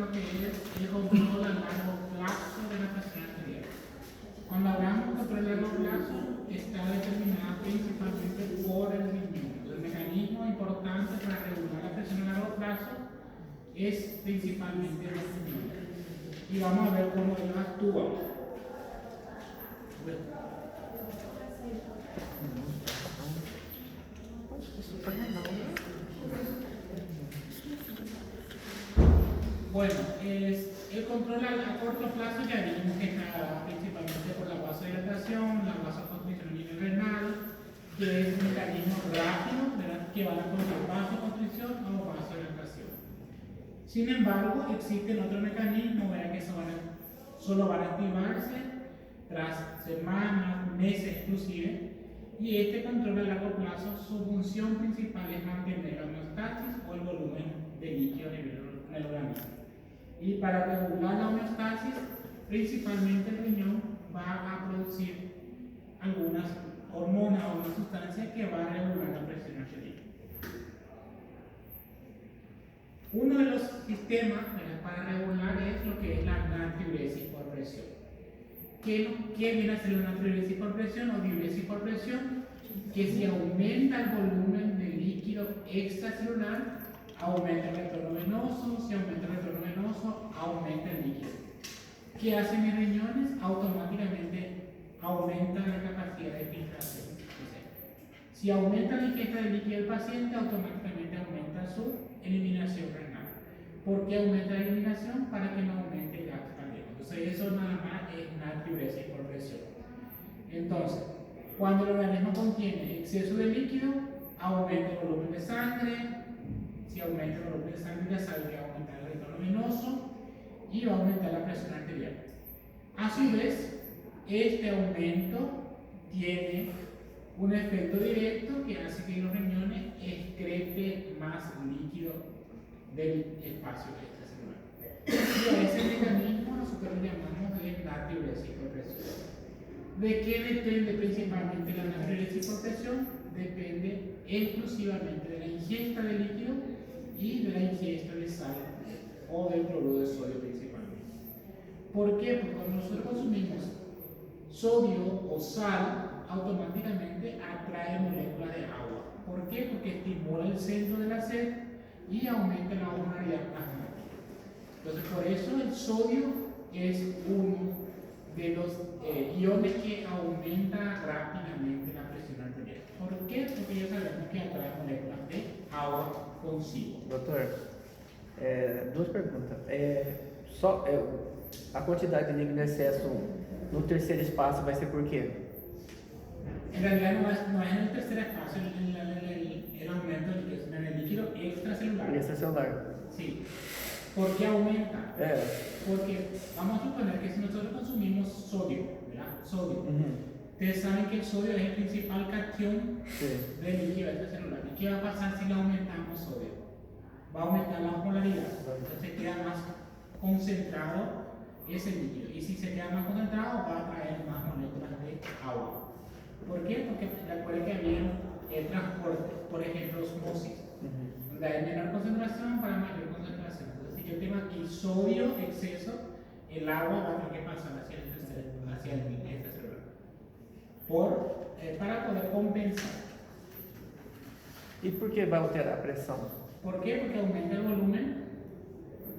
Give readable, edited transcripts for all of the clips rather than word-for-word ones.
lo que es el control a largo plazo de la presión arterial. Cuando hablamos de control a largo plazo, está determinada principalmente por el riñón. El mecanismo importante para regular la presión a largo plazo es principalmente el riñón. Y vamos a ver cómo ellos actúan. Bueno, el control a corto plazo ya vimos que está principalmente por la vasodilatación, la vasoconstricción renal, que es un mecanismo rápido, ¿verdad?, que van a controlar vasoconstricción o vasodilatación. Sin embargo, existen otros mecanismos, ¿verdad?, que solo van a activarse tras semanas, meses inclusive, y este control a largo plazo, su función principal es mantener la homeostasis o el volumen de líquido en el organismo. Y para regular la homeostasis, principalmente el riñón va a producir algunas hormonas o una sustancia que va a regular la presión arterial. Uno de los sistemas para regular es lo que es la natriuresis por presión. ¿Qué viene a ser la natriuresis por presión o diuresis por presión? Que si aumenta el volumen de líquido extracelular, aumenta el retorno venoso. Si aumenta el retorno venoso, aumenta el líquido. ¿Qué hacen mis riñones? Automáticamente aumentan la capacidad de filtración. Si aumenta la ingesta de líquido del paciente, automáticamente aumenta su eliminación renal. ¿Por qué aumenta la eliminación? Para que no aumente el gasto cardíaco. Entonces, eso nada más es natriuresis por presión. Entonces, cuando el organismo contiene exceso de líquido, aumenta el volumen de sangre. Si aumenta el volumen de sangre, ya sabe que va a aumentar el retorno venoso y va a aumentar la presión arterial. A su vez, este aumento tiene un efecto directo que hace que los riñones excreten más líquido del espacio extracelular. Y a ese mecanismo nosotros lo llamamos de natriuresis por presión. ¿De qué depende principalmente la natriuresis por presión? Depende exclusivamente de la ingesta de líquido y de la ingesta de sal o del cloruro de sodio principalmente. ¿Por qué? Porque cuando nosotros consumimos sodio o sal, automáticamente atrae moléculas de agua. ¿Por qué? Porque estimula el centro de la sed y aumenta la osmolaridad plasmática. Entonces, por eso el sodio es uno de los iones que aumenta rápidamente la presión arterial. ¿Por qué? Porque ya sabemos que atrae moléculas de agua consigo. Doutor, duas perguntas. A quantidade de líquido em excesso no terceiro espaço vai ser por quê? En realidad no es en el tercer espacio el aumento en el líquido extracelular. Extracelular. Sí. ¿Por qué aumenta? Porque vamos a suponer que si nosotros consumimos sodio, ¿verdad? Sodio. Ustedes saben que el sodio es el principal cation del líquido extracelular. ¿Y qué va a pasar si le aumentamos sodio? Va a aumentar la osmolaridad. Entonces queda más concentrado ese líquido. Y si se queda más concentrado, va a traer más moléculas de agua. ¿Por qué? Porque recuerden que había transporte, por ejemplo, osmosis, donde hay menor concentración para mayor concentración. Entonces, si yo tengo aquí sodio exceso, el agua va a tener que pasar hacia el extracelular para poder compensar. E por que vai alterar a pressão? ¿Por qué? Porque aumenta el volumen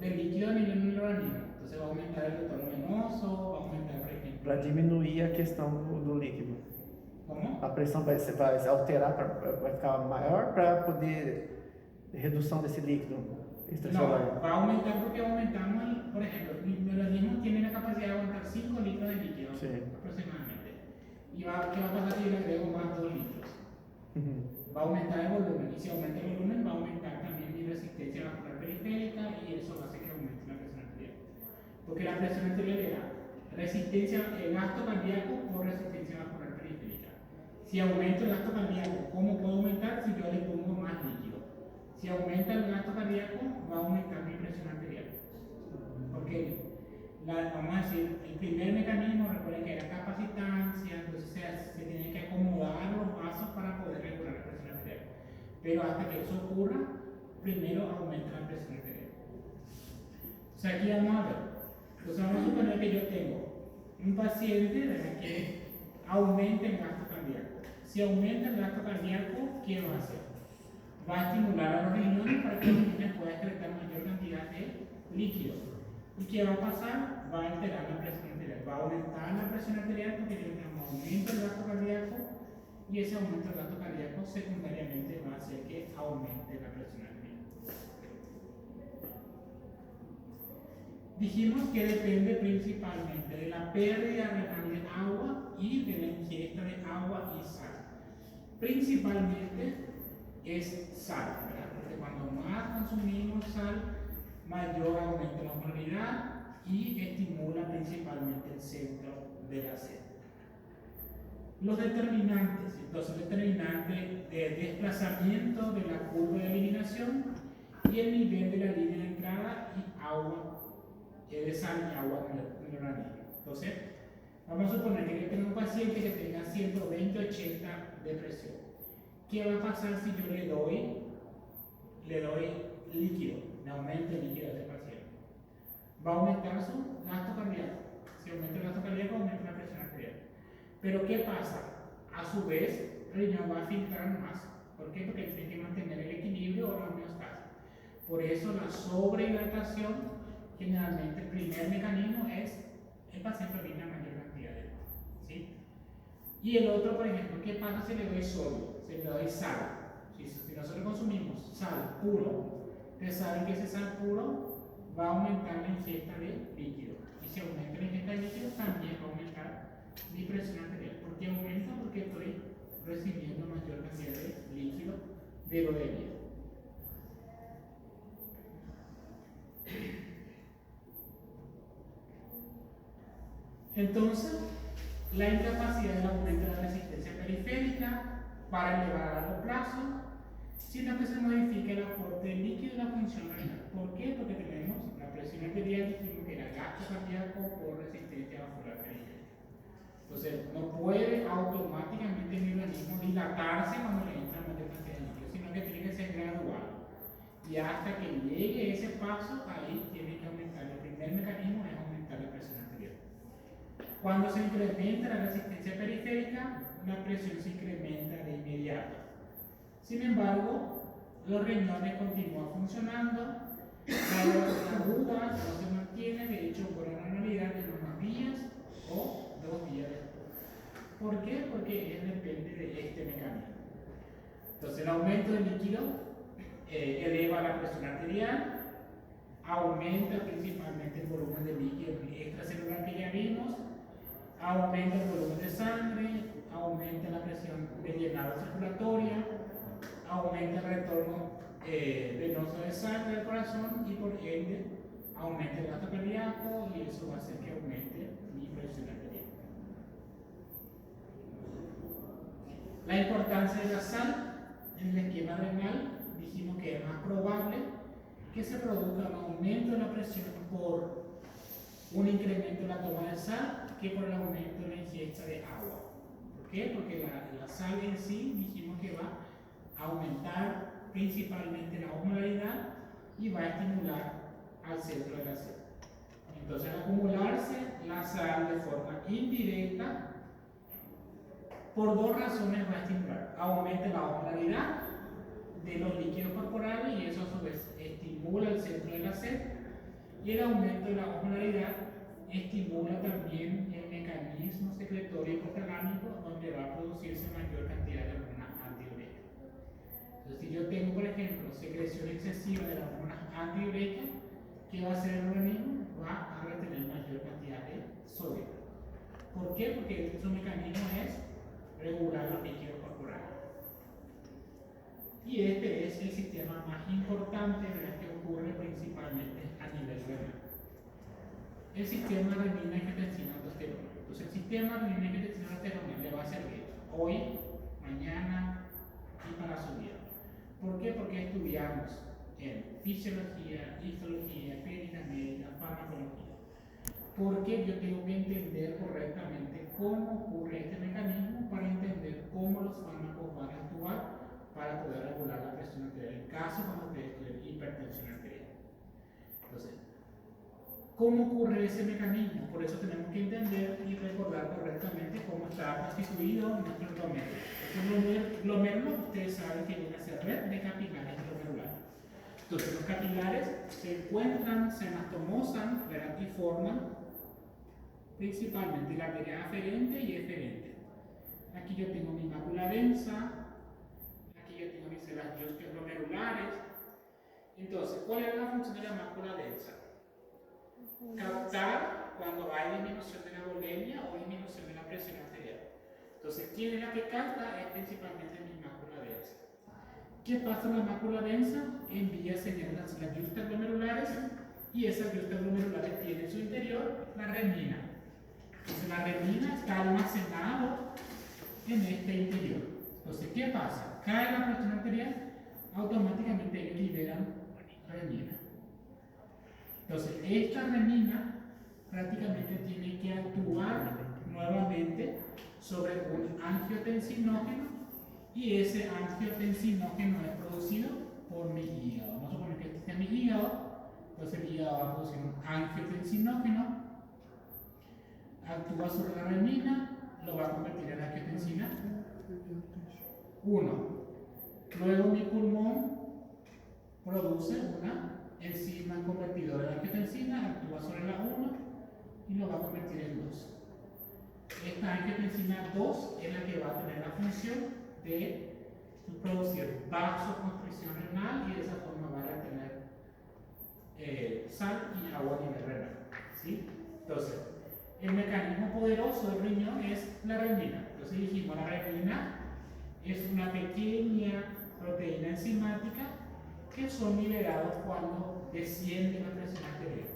del líquido a nivel del organismo. Entonces va a aumentar el retorno venoso, va a aumentar, por ejemplo. Para diminuir a questão do líquido. ¿Cómo? A pressão vai alterar, vai ficar maior para poder redução desse líquido extracelular. No, va a aumentar porque aumentamos, por ejemplo, el organismo tiene la capacidad de aguantar 5 litros de líquido aproximadamente. ¿Y qué va a pasar si le agrego más 2 litros? Va a aumentar el volumen, y si aumenta el volumen va a aumentar también mi resistencia vascular periférica y eso hace que aumente la presión arterial. Porque la presión arterial era resistencia, el gasto cardíaco o resistencia vascular periférica. Si aumento el gasto cardíaco, ¿cómo puedo aumentar? Si yo le pongo más líquido. Si aumenta el gasto cardíaco, va a aumentar mi presión arterial. Porque, vamos a decir, el primer mecanismo, recuerden que era capacitancia, entonces se tiene que acomodar los vasos para poder regular la presión arterial. Pero hasta que eso ocurra, primero aumenta la presión arterial. sea, aquí vamos a ver. Entonces vamos a suponer que yo tengo un paciente, ¿verdad?, que aumenta el gasto cardíaco. Si aumenta el gasto cardíaco, ¿qué va a hacer? Va a estimular a los riñones para que los riñones puedan excretar mayor cantidad de líquido. ¿Y qué va a pasar? Va a alterar la presión arterial. Va a aumentar la presión arterial porque yo tengo aumento del gasto cardíaco y ese aumento del gasto cardíaco secundariamente va a hacer que aumente la presión arterial. Dijimos que depende principalmente de la pérdida renal de agua y de la ingesta de agua y sal. Principalmente es sal, ¿verdad? Porque cuando más consumimos sal, mayor aumenta la osmolaridad y estimula principalmente el centro de la sed. Los determinantes, entonces determinante de desplazamiento de la curva de eliminación y el nivel de la línea de entrada y agua de sal y agua en el organismo. Entonces, vamos a suponer que yo tengo un paciente que tenga 120-80 de presión. ¿Qué va a pasar si yo le doy líquido, le aumento el líquido a este paciente? Va a aumentar su gasto cardíaco. Si aumenta el gasto cardíaco, aumenta la presión arterial. Pero ¿qué pasa? A su vez, el riñón va a filtrar más. ¿Por qué? Porque tiene que mantener el equilibrio o la homeostasis. Por eso la sobrehidratación, generalmente el primer mecanismo es el paciente orina mayor cantidad de agua, ¿sí? Y el otro, por ejemplo, ¿qué pasa si le doy sodio? Si le doy sal. Si nosotros consumimos sal puro, ustedes saben que ese sal puro va a aumentar la ingesta de líquido. Y si aumenta la ingesta de líquido, también va a aumentar mi presión arterial. ¿Por qué aumenta? Porque estoy recibiendo mayor cantidad de líquido de lo debido. Entonces, la incapacidad del aumento de la resistencia periférica para elevar a largo plazo, sino que se modifica el aporte de líquido y la función renal. ¿Por qué? Porque tenemos la presión arterial, dijimos que era gasto cardíaco por resistencia vascular periférica. Entonces, no puede automáticamente el organismo dilatarse cuando le entra mayor cantidad de líquido, sino que tiene que ser gradual. Y hasta que llegue ese paso, ahí tiene que aumentar. El primer mecanismo es aumentar la presión arterial. Cuando se incrementa la resistencia periférica, la presión se incrementa de inmediato. Sin embargo, los riñones continúan funcionando, la duda no se mantiene, de hecho, por la normalidad de unos días o 2 días después. ¿Por qué? Porque depende de este mecanismo. Entonces, el aumento del líquido eleva la presión arterial, aumenta principalmente el volumen de líquido extracelular que ya vimos, aumenta el volumen de sangre, aumenta la presión de llenado circulatoria, aumenta el retorno venoso de sangre al corazón y por ende aumenta el gasto cardíaco y eso va a hacer que aumente mi presión arterial. La importancia de la sal en el esquema renal, dijimos que es más probable que se produzca un aumento de la presión por un incremento de la toma de sal que por el aumento de la ingesta de agua. ¿Por qué? Porque la sal en sí dijimos que va a aumentar principalmente la osmolaridad y va a estimular al centro de la sed. Entonces, al acumularse la sal de forma indirecta, por 2 razones va a estimular. Aumenta la osmolaridad de los líquidos corporales y eso a su vez estimula el centro de la sed, y el aumento de la osmolaridad estimula también el mecanismo secretorio hipotalámico donde va a producirse mayor cantidad de hormonas antidiuréticas. Entonces, si yo tengo, por ejemplo, secreción excesiva de las hormonas antidiuréticas, ¿qué va a hacer el organismo? Va a retener mayor cantidad de sodio. ¿Por qué? Porque su mecanismo es regular los líquidos corporales. Y este es el sistema más importante de la que ocurre principalmente a nivel renal. El sistema renina-angiotensina-aldosterona. Entonces, el sistema renina-angiotensina-aldosterona le va a servir hoy, mañana y para su vida. ¿Por qué? Porque estudiamos en fisiología, histología, clínica médica, farmacología. Porque yo tengo que entender correctamente cómo ocurre este mecanismo para entender cómo los fármacos van a actuar para poder regular la presión arterial en caso cuando ustedes tienen hipertensión arterial. Entonces, ¿Cómo ocurre ese mecanismo? Por eso tenemos que entender y recordar correctamente cómo está constituido nuestro glomérulo. El glomérulo, ustedes saben que viene a ser red de capilares glomerulares. Entonces, los capilares se encuentran, se anastomosan, ¿verdad? Y forman principalmente la arteria aferente y eferente. Aquí yo tengo mi mácula densa, aquí yo tengo mis células glomerulares. Entonces, ¿cuál es la función de la mácula densa? Captar cuando hay disminución de la volemia o disminución de la presión arterial. Entonces, ¿quién es la que capta? Es principalmente mi mácula densa. ¿Qué pasa en la mácula densa? Envía señales a las yustas glomerulares y esas yustas glomerulares tienen en su interior la renina. Entonces, la renina está almacenada en este interior. Entonces, ¿qué pasa? Cae la presión arterial, automáticamente ellos liberan renina. Entonces, esta renina prácticamente tiene que actuar nuevamente sobre un angiotensinógeno y ese angiotensinógeno es producido por mi hígado. Vamos a suponer que este es mi hígado, entonces el hígado va a producir un angiotensinógeno, actúa sobre la renina, lo va a convertir en angiotensina 1. Luego mi pulmón produce una enzima convertidora de angiotensina, actúa sobre la 1 y lo va a convertir en 2. Esta angiotensina 2 es la que va a tener la función de producir vasoconstricción renal y de esa forma va a tener sal y agua a nivel renal. ¿Sí? Entonces, el mecanismo poderoso del riñón es la renina. Entonces dijimos, la renina es una pequeña proteína enzimática que son liberados cuando desciende la presión arterial,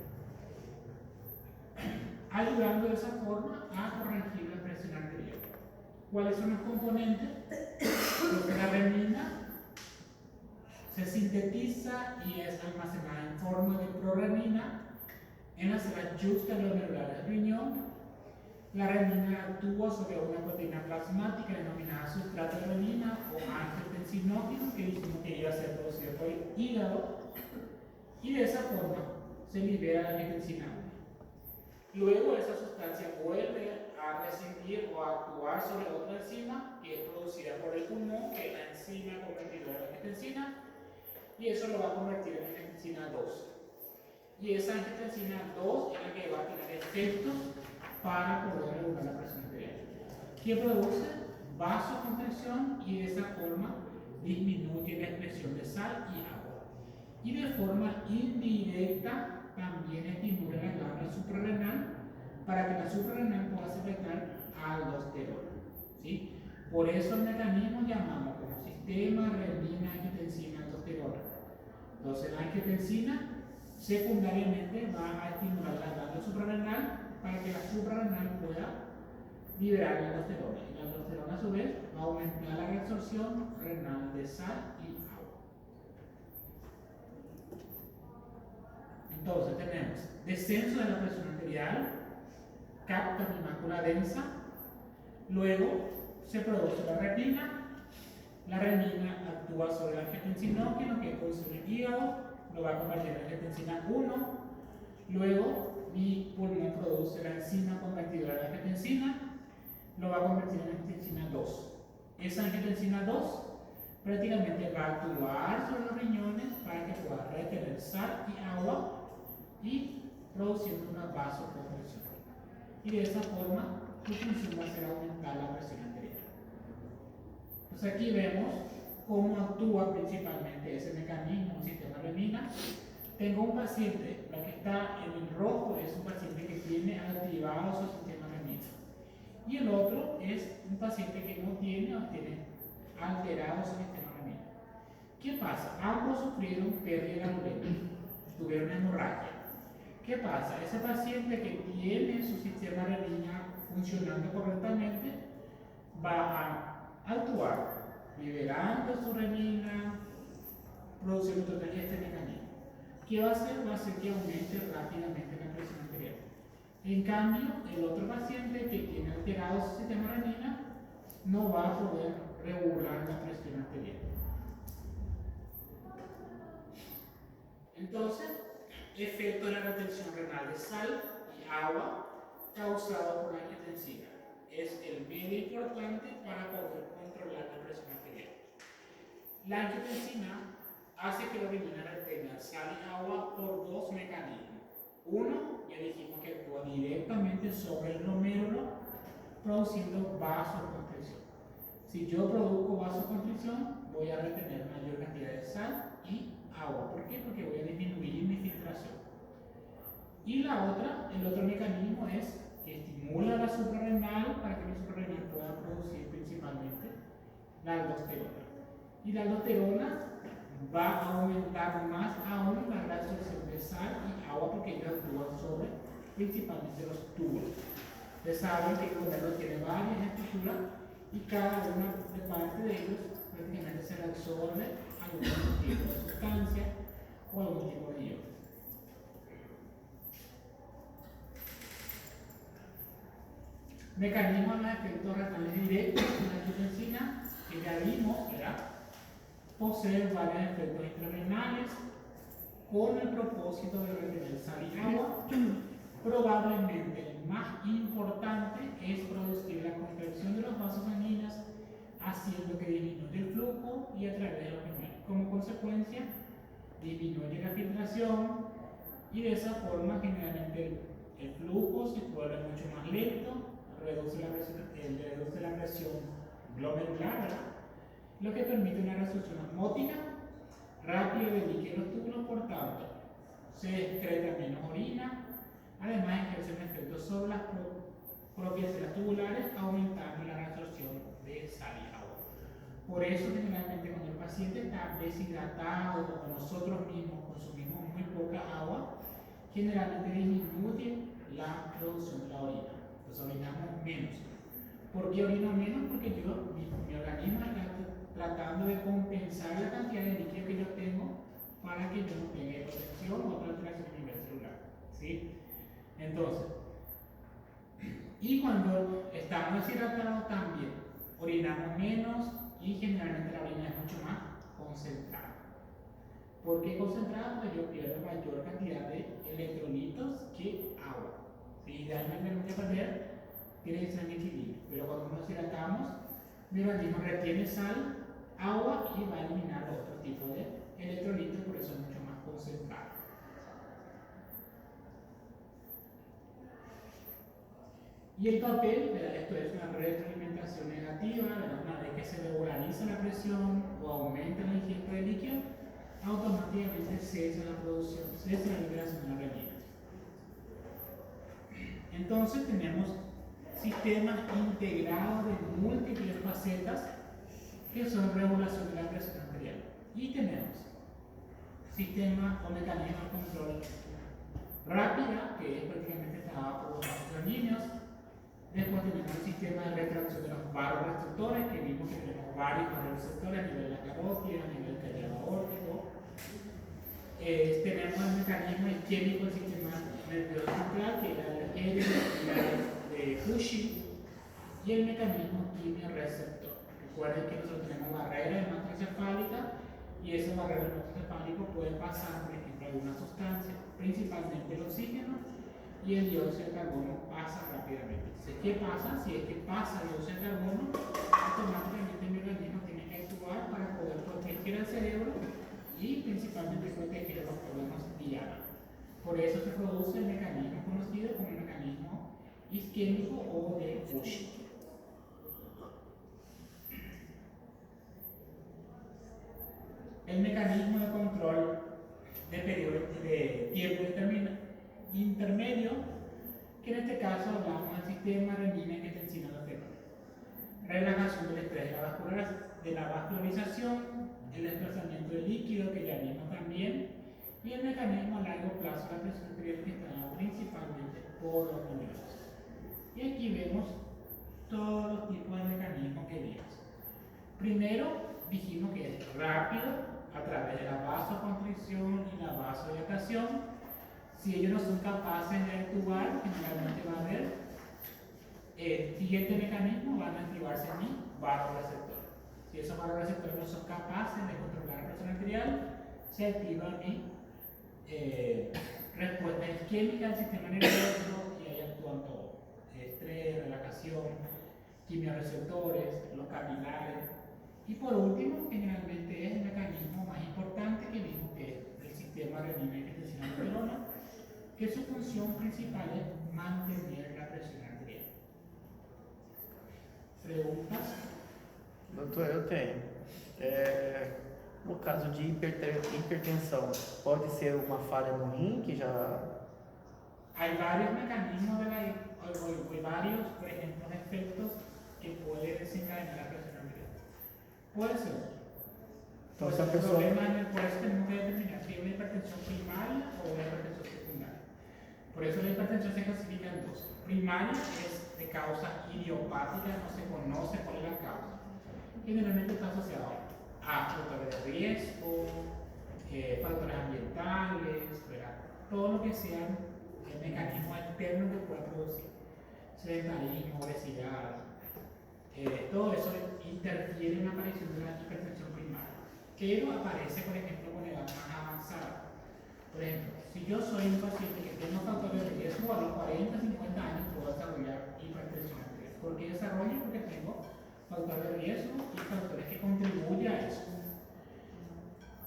ayudando de esa forma a corregir la presión arterial. ¿Cuáles son los componentes? Porque la renina se sintetiza y es almacenada en forma de prorenina en las células yuxtaglomerulares del riñón. La renina actúa sobre una proteína plasmática denominada sustrato de renina o angiotensinógeno, que dijimos que iba a ser producido por el hígado, y de esa forma se libera la angiotensina 1. Luego esa sustancia vuelve a rescindir o a actuar sobre otra enzima que es producida por el pulmón, que es la enzima convertidora de angiotensina, y eso lo va a convertir en angiotensina 2. Y esa angiotensina 2 es la que va a tener efectos para poder regular la presión arterial, que produce vasoconstricción y de esa forma disminuye la expresión de sal y agua. Y de forma indirecta también estimula la glándula suprarrenal para que la suprarrenal pueda secretar aldosterona. ¿Sí? Por eso el mecanismo llamamos como sistema renina angiotensina aldosterona. Entonces la angiotensina secundariamente va a estimular la glándula suprarrenal para que la suprarrenal pueda liberar la aldosterona. Y la aldosterona a su vez va a aumentar la reabsorción renal de sal y agua. Entonces tenemos descenso de la presión arterial, capta mi mácula densa, luego se produce la renina actúa sobre el angiotensinógeno que produce el hígado, lo va a convertir en angiotensina 1, luego mi pulmón produce la enzima convertidora de angiotensina, lo va a convertir en angiotensina 2. Esa angiotensina 2 prácticamente va a actuar sobre los riñones para que pueda retener sal y agua y produciendo una vasoconstricción. Y de esa forma su función va a ser aumentar la presión arterial. Entonces aquí vemos cómo actúa principalmente ese mecanismo del sistema renina. Tengo un paciente, la que está en el rojo es un paciente que tiene activado su sistema renina. Y el otro es un paciente que no tiene o tiene alterado su sistema renina. ¿Qué pasa? Ambos sufrieron pérdida de volemia, tuvieron hemorragia. ¿Qué pasa? Ese paciente que tiene su sistema renina funcionando correctamente va a actuar liberando su renina, produciendo todo este mecanismo. ¿Qué va a hacer? Va a hacer que aumente rápidamente la presión arterial. En cambio, el otro paciente que tiene alterado su sistema renina no va a poder regular la presión arterial. Entonces, efecto de la retención renal de sal y agua causado por la angiotensina. Es el medio importante para poder controlar la presión arterial. La angiotensina hace que la orina retenga sal y agua por dos mecanismos. Uno, ya dijimos que actúa directamente sobre el glomérulo, produciendo vasoconstricción. Si yo produzco vasoconstricción, voy a retener mayor cantidad de sal y agua. ¿Por qué? Porque voy a disminuir mi filtración. Y la otra, el otro mecanismo es que estimula la suprarrenal para que la suprarrenal pueda producir principalmente la aldosterona. Y la aldosterona va a aumentar más aún la absorción de sal y agua porque ellos actúan sobre principalmente los túbulos. Ustedes saben que el glomérulo tiene varias estructuras y cada una de parte de ellos prácticamente se absorbe algún tipo de sustancia o algún tipo de iones. Mecanismo de los efectos renales directos de la angiotensina, que ya vimos, ¿verdad? Posee varios efectos intrarrenales con el propósito de retener sal y agua. Probablemente el más importante es producir la contracción de los vasos sanguíneos, haciendo que disminuya el flujo y a través de los riñones. Como consecuencia, disminuye la filtración y de esa forma generalmente el flujo se vuelve mucho más lento, reduce la presión glomerular, ¿verdad? Lo que permite una resorción osmótica rápida de líquido en los túbulos, por tanto, se excreta menos orina, además ejerce un efecto sobre las propias células tubulares, aumentando la resorción de sal y agua. Por eso, generalmente, cuando el paciente está deshidratado o nosotros mismos consumimos muy poca agua, generalmente disminuye la producción de la orina. Entonces, orinamos menos. ¿Por qué orino menos? Porque mi organismo está tratando de compensar la cantidad de líquido que yo tengo para que yo no tenga hipotensión o otra alteración a nivel celular. ¿Sí? Entonces, y cuando estamos deshidratados también, orinamos menos y generalmente la orina es mucho más concentrada. ¿Por qué concentrada? Porque yo pierdo mayor cantidad de electrolitos que agua. Si idealmente no voy a perder, tiene que ser en equilibrio. Pero cuando nos hidratamos, mi organismo retiene sal, agua y va a eliminar otro tipo de electrolitos, por eso es mucho más concentrado. Y el papel, esto es una retroalimentación negativa, una vez que se regulariza la presión o aumenta la ingesta de líquido, automáticamente cesa la producción, cesa la liberación de la renina. Entonces tenemos sistemas integrados de múltiples facetas que son regulación de la presión arterial. Y tenemos sistema o mecanismo de control rápida, que es prácticamente está por los vasos sanguíneos. Después tenemos el sistema de retracción de los vasoreceptores, que vimos que tenemos varios vasoreceptores a nivel de la carótida, a nivel del canal aórtico. Tenemos el mecanismo isquémico del sistema nervioso central, que era el de Cushing, y el mecanismo quimioreceptor. Recuerden que nosotros tenemos barreras hematoencefálicas y esas barreras hematoencefálicas pueden pasar, por ejemplo, alguna sustancia, principalmente el oxígeno, y el dióxido de carbono pasa rápidamente. Entonces, ¿qué pasa? Si es que pasa el dióxido de carbono, automáticamente mi organismo tiene que actuar para poder proteger al cerebro y principalmente proteger los órganos diana. Por eso se produce el mecanismo conocido como el mecanismo isquémico o de Cushing. El mecanismo de control de periodo de tiempo intermedio, que en este caso hablamos del sistema renina-angiotensina-aldosterona. Relajación del estrés de la vascularización, el desplazamiento de líquido, que ya vimos también, y el mecanismo a largo plazo de la presión arterial, que está principalmente por los glomérulos. Y aquí vemos todos los tipos de mecanismos que vimos. Primero, dijimos que es rápido a través de la vasoconstricción y la vasodilatación. Si ellos no son capaces de actuar, generalmente va a haber el siguiente mecanismo, van a activarse en mi vasoreceptor. Si esos vasoreceptores no son capaces de controlar la presión arterial, se activa mi respuesta isquémica del sistema nervioso y ahí actúan todo. Estrés, relajación, quimiorreceptores, los capilares. Y por último, generalmente es el mecanismo más importante que vimos, que es el sistema renina y angiotensina aldosterona, que su función principal es mantener la presión arterial. Preguntas? Doutor, eu tenho. No caso de hipertensão, pode ser uma falha no rim que já. Hay varios mecanismos hay varios, por ejemplo, efectos que puede desencadenar la presión arterial. Puede ser. Entonces, a pessoa. Por eso tenemos que determinar si es una hipertensión primaria o una hipertensión secundaria. Por eso la hipertensión se clasifica en dos. Primaria es de causa idiopática, no se conoce cuál es la causa. Generalmente está asociado a factores de riesgo, factores ambientales, ¿verdad? Todo lo que sean mecanismos externos que pueda producir. Sedentarismo, obesidad, todo eso interfiere en la aparición de la hipertensión primaria. Pero aparece, por ejemplo, con edad más avanzada. Por ejemplo, si yo soy un paciente que tiene factores de riesgo, a los 40, 50 años puedo desarrollar hipertensión arterial. ¿Por qué desarrollo? Porque tengo factores de riesgo y factores que contribuyen a eso.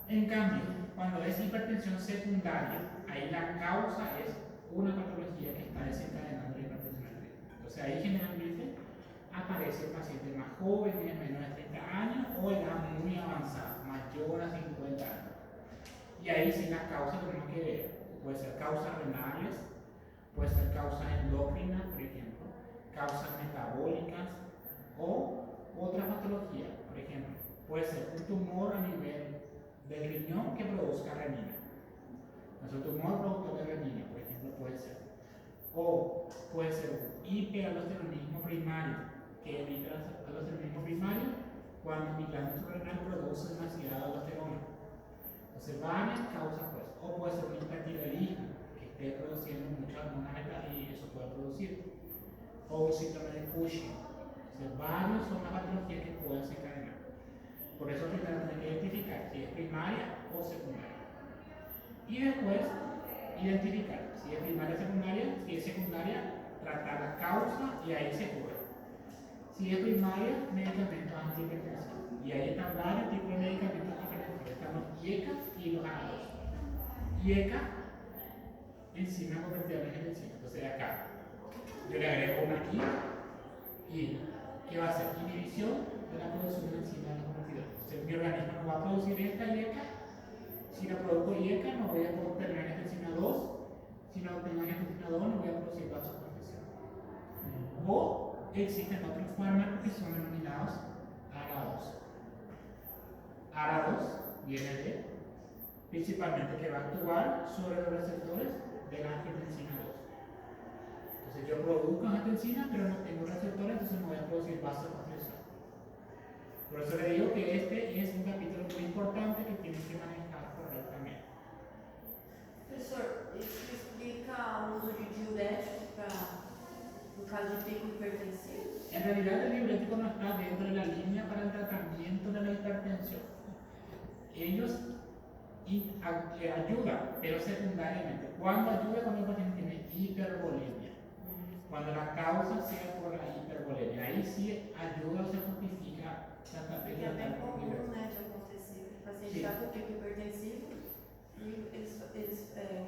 En cambio, cuando es hipertensión secundaria, ahí la causa es una patología que está desencadenando la hipertensión arterial. Entonces ahí generalmente aparece el paciente más joven, de menos de 30 años o edad muy avanzada, mayor a 50 años. Y ahí sí las causas tenemos que ver, puede ser causas renales, puede ser causas endócrinas, por ejemplo, causas metabólicas o otra patología, por ejemplo, puede ser un tumor a nivel del riñón que produzca renina. Nuestro tumor productor de renina, por ejemplo, puede ser. O puede ser un hiperaldosteronismo primario, que el hiperaldosteronismo primario, cuando mi glándula suprarrenal produce demasiada aldosterona. Entonces, varias causas, pues. O puede ser un hipertiroidismo, que esté produciendo muchas hormonas y eso puede producir. O un síndrome de Cushing. Entonces, varios son las patologías que pueden desencadenar. Por eso primero tenemos que identificar si es primaria o secundaria. Y después, identificar si es primaria o secundaria. Si es secundaria, tratar la causa y ahí se cura. Si es primaria, medicamentos antihipertensivos. Y ahí están varios tipos de medicamentos antihipertensivos. Están los IECA y los ANADOS. IECA, enzima convertida en enzima. Entonces acá, yo le agrego una I, ¿qué va a hacer? Inhibición de la producción de enzima convertida. Entonces mi organismo no va a producir esta IECA. Si no produzco IECA, no voy a poder tener angiotensina 2. Si no tengo angiotensina 2, no voy a producir vasoconstricción. O existen otros fármacos que son denominados ARA2. ARA2 viene de, principalmente, que va a actuar sobre los receptores de la angiotensina 2. Entonces yo produzco angiotensina, pero no tengo receptores, entonces no voy a producir vasoconstricción. Por eso le digo que este es un capítulo muy importante que tienen que manejar correctamente. Professor, isso explica o uso de diuréticos no caso de pico hipertensivo? En realidad el diurético no está dentro de la línea para el tratamiento de la hipertensión. Ellos ayudan, pero secundariamente. ¿Cuándo ayuda? Cuando el paciente tiene hipervolemia. Cuando la causa sea por la hipervolemia. Ahí sí ayuda o se justifica tratar de Porque é bem tratar con comum, diurético. né, de acontecer. O paciente Sim. está com pico hipertensivo e o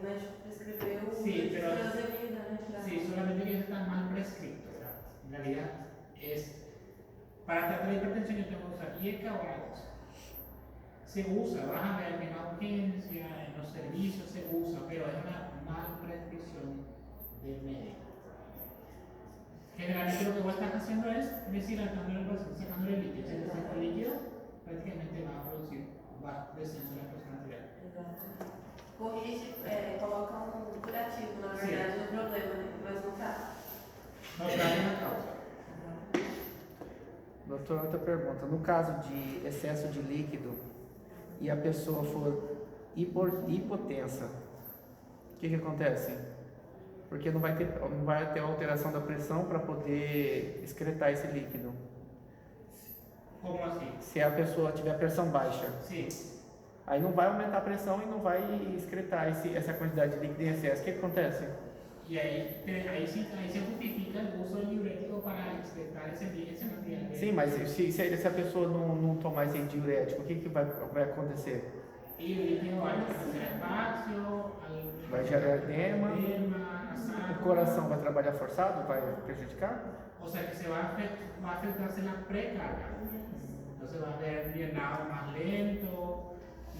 médico prescreveu Sí, pero- furosemida, né? Sí, solamente que eso está mal prescrito, ¿verdad? En realidad es, para tratar la hipertensión yo tengo que usar IECA o ARA2. Se usa, vas a ver en la urgencia, en los servicios se usa, pero es una mal prescripción del médico. Generalmente lo que vos estás haciendo es deshidratando al paciente, sacándole el líquido. Si le saco el líquido, prácticamente va a producir bajo descenso de la presión arterial. Exato. Corrige, coloca um curativo, na Sim. verdade, no problema, né? Mas não tá. No trae la causa. Doutor, outra pergunta. No caso de excesso de líquido e a pessoa for hipotensa, o que acontece? Porque não vai ter alteração da pressão para poder excretar esse líquido. ¿Cómo así? Se a pessoa tiver pressão baixa, Sí. Aí não vai aumentar a pressão e não vai excretar essa quantidade de líquido em excesso. O que acontece? Y ahí se justifica el uso del diurético para excretar ese material. Sim, mas se a pessoa não tomar esse diurético, o que vai acontecer? Y el líquido va a hacer espacio, Vai gerar edema, asar, o coração vai trabalhar forçado, vai prejudicar? o sea que va a afectarse la precarga. Entonces va a haber llenado más lento,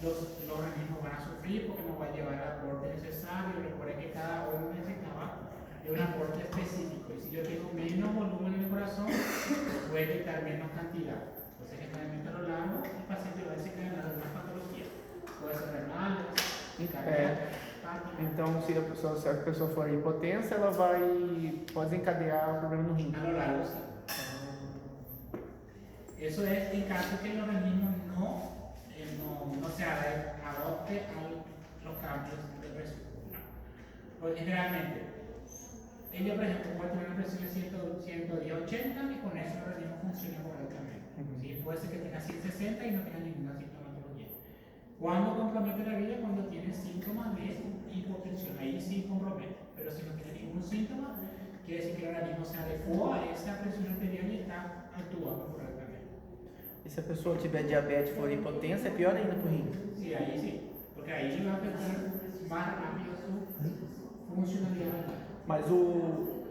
los organismos van a sufrir porque no va a llevar el aporte necesario. Recuerden que cada órgano necesitaba de un aporte específico. Y si yo tengo menos volumen en el corazón, puede quitar menos cantidad. Entonces, generalmente a lo largo, el paciente va a desencadenar algunas patologías. Puede ser renales, cardíacas, hepáticas. Então, se a pessoa for hipotensa, ela pode desencadear problema no rim. A lo largo, sí. Eso es en caso que el organismo no se adopte a los cambios de presión. Porque generalmente, ella, por ejemplo, puede tener una presión de 110-80 y con eso el organismo funciona correctamente. ¿Sí? Puede ser que tenga 160 y no tenga ninguna sintomatología. ¿Cuándo compromete la vida? Cuando tiene síntomas de hipotensión. Ahí sí compromete. Pero si no tiene ningún síntoma, quiere decir que el organismo se adecuó a esa presión arterial y está actuando correctamente. E se a pessoa tiver diabetes e for hipotensa, é pior ainda pro rim. Sí, ahí sí. Porque ahí le va a afectar más rápido su funcionalidad. Mas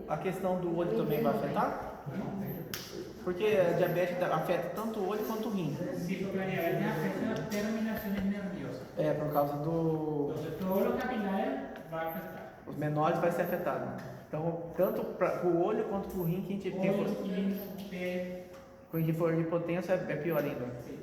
a questão do olho também vai afetar? Porque a diabetes afeta tanto o olho quanto o rim. Sí, porque la diabetes afecta las terminaciones nerviosas. É, por causa do... Entonces, todos los capilares va a afectar. Os menores vai ser afetado. Então, tanto para o olho quanto para o rim, quem Ojo, quien, for hipotenso é pior ainda. sí.